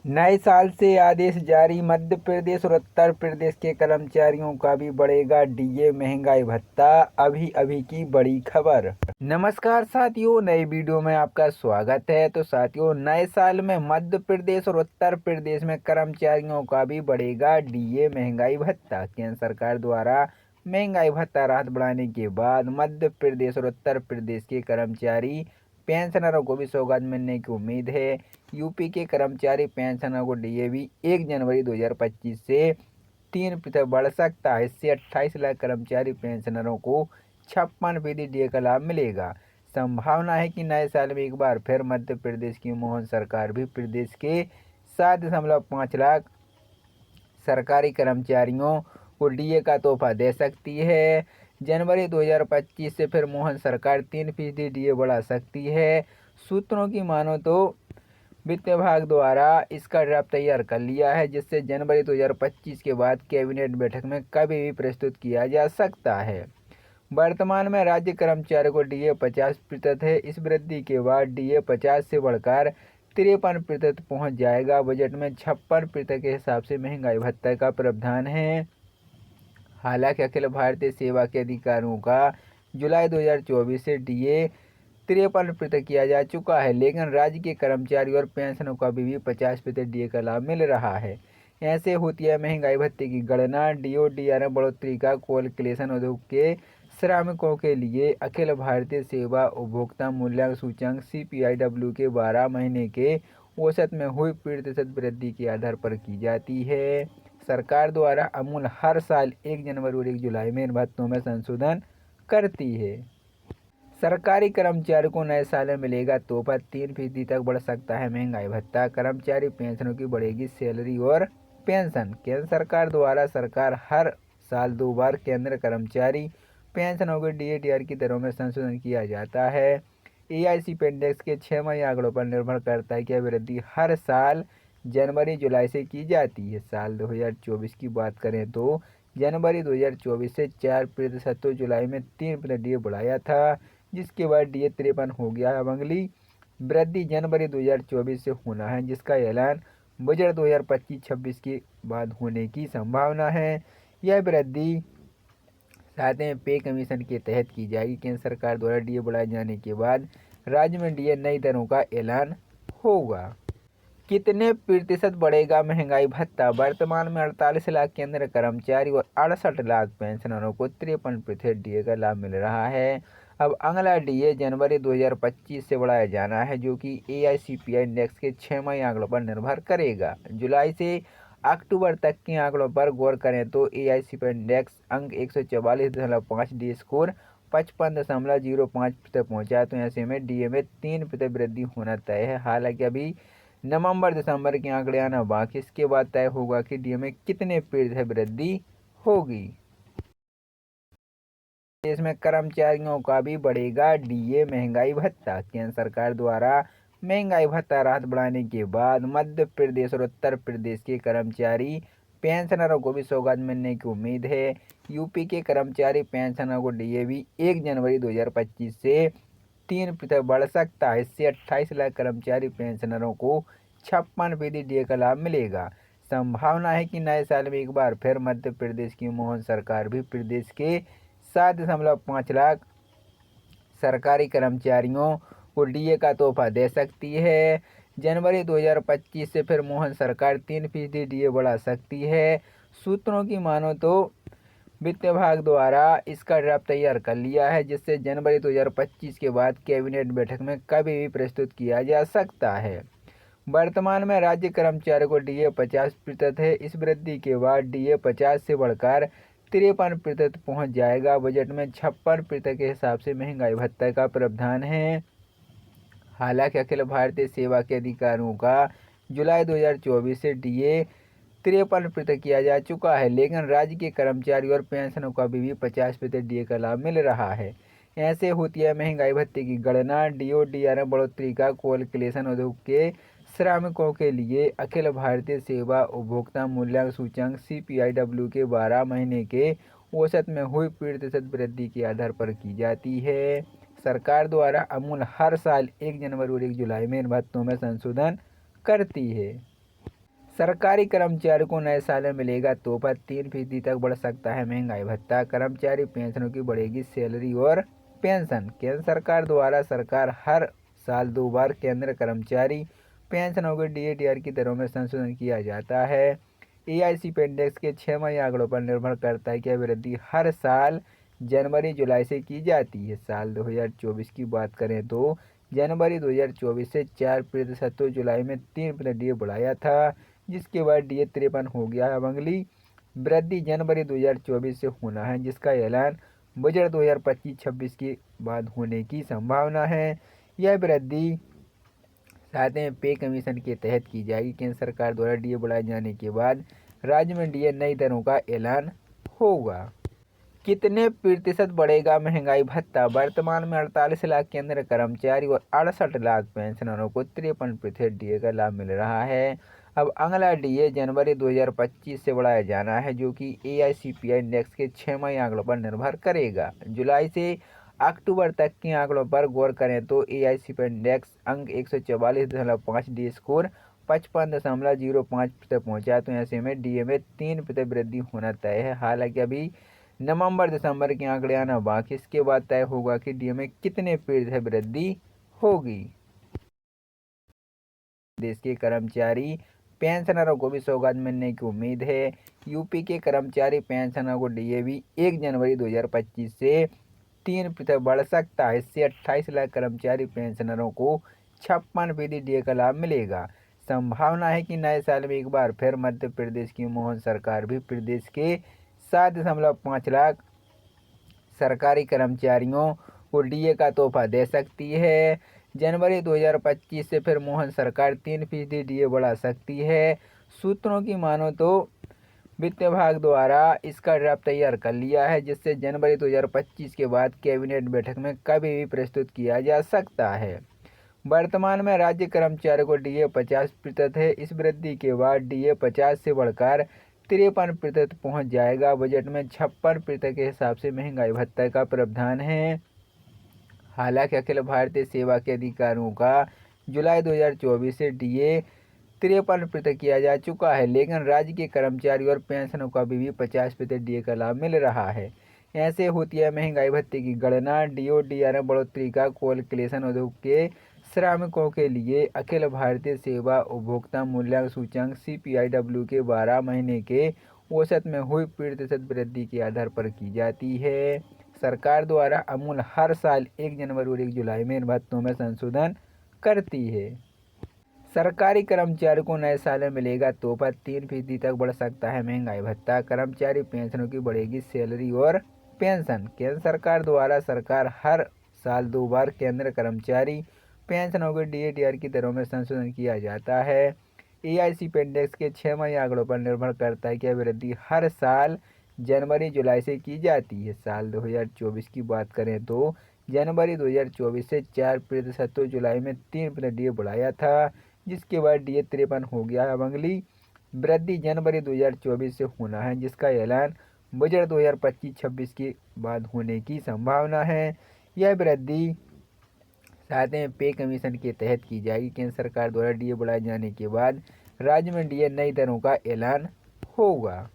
नए साल से आदेश जारी। मध्य प्रदेश और उत्तर प्रदेश के कर्मचारियों का भी बढ़ेगा डीए, महंगाई भत्ता। अभी अभी की बड़ी खबर। नमस्कार साथियों, नई वीडियो में आपका स्वागत है। तो साथियों, नए साल में मध्य प्रदेश और उत्तर प्रदेश में कर्मचारियों का भी बढ़ेगा डीए, महंगाई भत्ता। केंद्र सरकार द्वारा महंगाई भत्ता राहत बढ़ाने के बाद मध्य प्रदेश और उत्तर प्रदेश के कर्मचारी पेंशनरों को भी सौगात मिलने की उम्मीद है। यूपी के कर्मचारी पेंशनरों को डीए भी 1 जनवरी 2025 से 3% बढ़ सकता है। इससे 28 लाख कर्मचारी पेंशनरों को 56% डीए का लाभ मिलेगा। संभावना है कि नए साल में एक बार फिर मध्य प्रदेश की मोहन सरकार भी प्रदेश के 7.5 लाख सरकारी कर्मचारियों को डीए का तोहफा दे सकती है। जनवरी 2025 से फिर मोहन सरकार 3% डीए बढ़ा सकती है। सूत्रों की मानो तो वित्त विभाग द्वारा इसका ड्राफ्ट तैयार कर लिया है, जिससे जनवरी 2025 के बाद कैबिनेट बैठक में कभी भी प्रस्तुत किया जा सकता है। वर्तमान में राज्य कर्मचारियों को डीए 50% है। इस वृद्धि के बाद डीए 50 से बढ़कर 53% पहुँच जाएगा। बजट में 56% के हिसाब से महंगाई भत्ता का प्रावधान है। हालांकि अखिल भारतीय सेवा के अधिकारियों का जुलाई 2024 से डीए 53% किया जा चुका है, लेकिन राज्य के कर्मचारी और पेंशनों को अभी भी 50% डीए का लाभ मिल रहा है। ऐसे होती है महंगाई भत्ते की गणना। डीओ डीआरएम बढ़ोतरी का कैलकुलेशन उद्योग के श्रमिकों के लिए अखिल भारतीय सेवा उपभोक्ता मूल्यांकन सूचकांक CPIW के 12 महीने के औसत में हुई प्रतिशत वृद्धि के आधार पर की जाती है। सरकार द्वारा अमूल हर साल 1 जनवरी और 1 जुलाई में इन भत्तों में संशोधन करती है। सरकारी कर्मचारियों को नए साल में मिलेगा तोहफा। 3% तक बढ़ सकता है महंगाई भत्ता। कर्मचारी पेंशनों की बढ़ेगी सैलरी और पेंशन। केंद्र सरकार द्वारा सरकार हर साल 2 बार केंद्र कर्मचारी पेंशनों के डीए की दरों में संशोधन किया जाता है। AICP इंडेक्स के 6 आंकड़ों पर निर्भर करता है कि वृद्धि हर साल जनवरी जुलाई से की जाती है। साल 2024 की बात करें तो जनवरी 2024 से 4%, तो जुलाई में 3% डीए बढ़ाया था, जिसके बाद डीए 53 हो गया है। अब अगली वृद्धि जनवरी 2024 से होना है, जिसका ऐलान बजट 2025-26 के बाद होने की संभावना है। यह वृद्धि साथ में पे कमीशन के तहत की जाएगी। केंद्र सरकार द्वारा डीए बढ़ाए जाने के बाद राज्य में डीए नई दरों का ऐलान होगा। कितने प्रतिशत बढ़ेगा महंगाई भत्ता? वर्तमान में 48 लाख केंद्र कर्मचारी और 68 लाख पेंशनरों को 53% डीए का लाभ मिल रहा है। अब अगला डीए जनवरी 2025 से बढ़ाया जाना है, जो कि AICPI इंडेक्स के 6 आंकड़ों पर निर्भर करेगा। जुलाई से अक्टूबर तक के आंकड़ों पर गौर करें तो AICPI इंडेक्स अंक 144.5 डी स्कोर 55.05% पहुँचा। तो ऐसे में डीए में 3% वृद्धि होना तय है। हालांकि अभी नवंबर दिसंबर के आंकड़े आना बाकी, इसके बाद तय होगा कि डीए में कितने प्रतिशत वृद्धि होगी। देश में कर्मचारियों का भी बढ़ेगा डीए, महंगाई भत्ता। केंद्र सरकार द्वारा महंगाई भत्ता राहत बढ़ाने के बाद मध्य प्रदेश और उत्तर प्रदेश के कर्मचारी पेंशनरों को भी सौगात मिलने की उम्मीद है। यूपी के कर्मचारी पेंशनरों को डीए भी 1 जनवरी 2025 से 3% बढ़ सकता है। इससे 28 लाख कर्मचारी पेंशनरों को 56% डीए का लाभ मिलेगा। संभावना है कि नए साल में एक बार फिर मध्य प्रदेश की मोहन सरकार भी प्रदेश के 7.5 लाख सरकारी कर्मचारियों को डीए का तोहफा दे सकती है। जनवरी 2025 से फिर मोहन सरकार 3% डीए बढ़ा सकती है। सूत्रों की मानो तो वित्त विभाग द्वारा इसका ड्राफ्ट तैयार कर लिया है, जिससे जनवरी 2025 के बाद कैबिनेट बैठक में कभी भी प्रस्तुत किया जा सकता है। वर्तमान में राज्य कर्मचारियों को डीए 50% है। इस वृद्धि के बाद डीए 50 से बढ़कर 53% पहुँच जाएगा। बजट में 56% के हिसाब से महंगाई भत्ता का प्रावधान है। हालांकि अखिल भारतीय सेवा के अधिकारियों का जुलाई 2024 से डीए 53% किया जा चुका है, लेकिन राज्य के कर्मचारी और पेंशनों को अभी भी 50% डीए का लाभ मिल रहा है। ऐसे होती है महंगाई भत्ते की गणना। डीओ डीआरएम बढ़ोतरी का कैलकुलेशन उद्योग के श्रमिकों के लिए अखिल भारतीय सेवा उपभोक्ता मूल्यांकन सूचकांक CPIW के 12 महीने के औसत में हुई प्रतिशत वृद्धि के आधार पर की जाती है। सरकार द्वारा अमूल हर साल 1 जनवरी और 1 जुलाई में इन भत्तों में संशोधन करती है। सरकारी कर्मचारियों को नए साल में मिलेगा तोहफा, 3% तक बढ़ सकता है महंगाई भत्ता, कर्मचारी पेंशनों की बढ़ेगी सैलरी और पेंशन। केंद्र सरकार द्वारा सरकार हर साल 2 बार केंद्र कर्मचारी पेंशनों के DA/TR की दरों में संशोधन किया जाता है। AICP इंडेक्स के 6 माही आंकड़ों पर निर्भर करता है कि यह वृद्धि हर साल जनवरी जुलाई से की जाती है। साल 2024 की बात करें तो जनवरी 2024 से 4% तो जुलाई में 3% DA बढ़ाया था, जिसके बाद DA 53 हो गया है। अब अगली वृद्धि जनवरी 2024 से होना है, जिसका ऐलान बजट 2025-26 के बाद होने की संभावना है। यह वृद्धि साथ में पे कमीशन के तहत की जाएगी। केंद्र सरकार द्वारा DA बढ़ाए जाने के बाद राज्य में DA नई दरों का ऐलान होगा। कितने प्रतिशत बढ़ेगा महंगाई भत्ता? वर्तमान में 48 लाख केंद्र कर्मचारी और 68 लाख पेंशनरों को 53% DA का लाभ मिल रहा है। अब अगला DA जनवरी 2025 से बढ़ाया जाना है, जो कि AICPI इंडेक्स के 6 माही आंकड़ों पर निर्भर करेगा। जुलाई से अक्टूबर तक के आंकड़ों पर गौर करें तो AICPI इंडेक्स अंक 144.5 DA स्कोर 55.05% पहुंचा, तो ऐसे में DA में 3% वृद्धि होना तय है। हालांकि अभी नवंबर दिसंबर के आंकड़े आना बाकी, इसके बाद तय होगा कि DA में कितने प्रतिशत वृद्धि होगी। देश के कर्मचारी पेंशनरों को भी सौगात मिलने की उम्मीद है। यूपी के कर्मचारी पेंशनरों को DA भी 1 जनवरी 2025 से 3% बढ़ सकता है। इससे 28 लाख कर्मचारी पेंशनरों को 56% DA का लाभ मिलेगा। संभावना है कि नए साल में एक बार फिर मध्य प्रदेश की मोहन सरकार भी प्रदेश के 7.5 लाख सरकारी कर्मचारियों को DA का तोहफा दे सकती है। जनवरी 2025 से फिर मोहन सरकार 3% DA बढ़ा सकती है। सूत्रों की मानो तो वित्त विभाग द्वारा इसका ड्राफ्ट तैयार कर लिया है, जिससे जनवरी 2025 के बाद कैबिनेट बैठक में कभी भी प्रस्तुत किया जा सकता है। वर्तमान में राज्य कर्मचारियों को DA 50% है। इस वृद्धि के बाद DA 50 से बढ़कर 53% पहुँच जाएगा। बजट में 56% के हिसाब से महंगाई भत्ता का प्रावधान है। हालांकि अखिल भारतीय सेवा के अधिकारियों का जुलाई 2024 से DA 53% किया जा चुका है, लेकिन राज्य के कर्मचारी और पेंशनों को अभी भी 50% DA का लाभ मिल रहा है। ऐसे होती है महंगाई भत्ते की गणना। DO/TR में बढ़ोतरी का कैलकुलेशन उद्योग के श्रमिकों के लिए अखिल भारतीय सेवा उपभोक्ता मूल्यांकन सूचकांक CPIW के 12 महीने के औसत में हुई प्रतिशत वृद्धि के आधार पर की जाती है। सरकार द्वारा अमूल हर साल 1 जनवरी और 1 जुलाई में इन भत्तों में संशोधन करती है। सरकारी कर्मचारियों को नए साल में मिलेगा तोहफा, 3% तक बढ़ सकता है महंगाई भत्ता, कर्मचारी पेंशनों की बढ़ेगी सैलरी और पेंशन। केंद्र सरकार द्वारा सरकार हर साल 2 बार केंद्र कर्मचारी पेंशनों के DA/TR की दरों में संशोधन किया जाता है। AICP इंडेक्स के 6 माही आंकड़ों पर निर्भर करता है कि यह वृद्धि हर साल जनवरी जुलाई से की जाती है। साल 2024 की बात करें तो जनवरी 2024 से 4% तो जुलाई में 3% DA बढ़ाया था, जिसके बाद DA 53 हो गया है। अब अगली वृद्धि जनवरी 2024 से होना है, जिसका ऐलान बजट 2025-26 के बाद होने की संभावना है। यह वृद्धि साथ में पे कमीशन के तहत की जाएगी। केंद्र सरकार द्वारा DA बढ़ाए जाने के बाद राज्य में DA नई दरों का ऐलान होगा।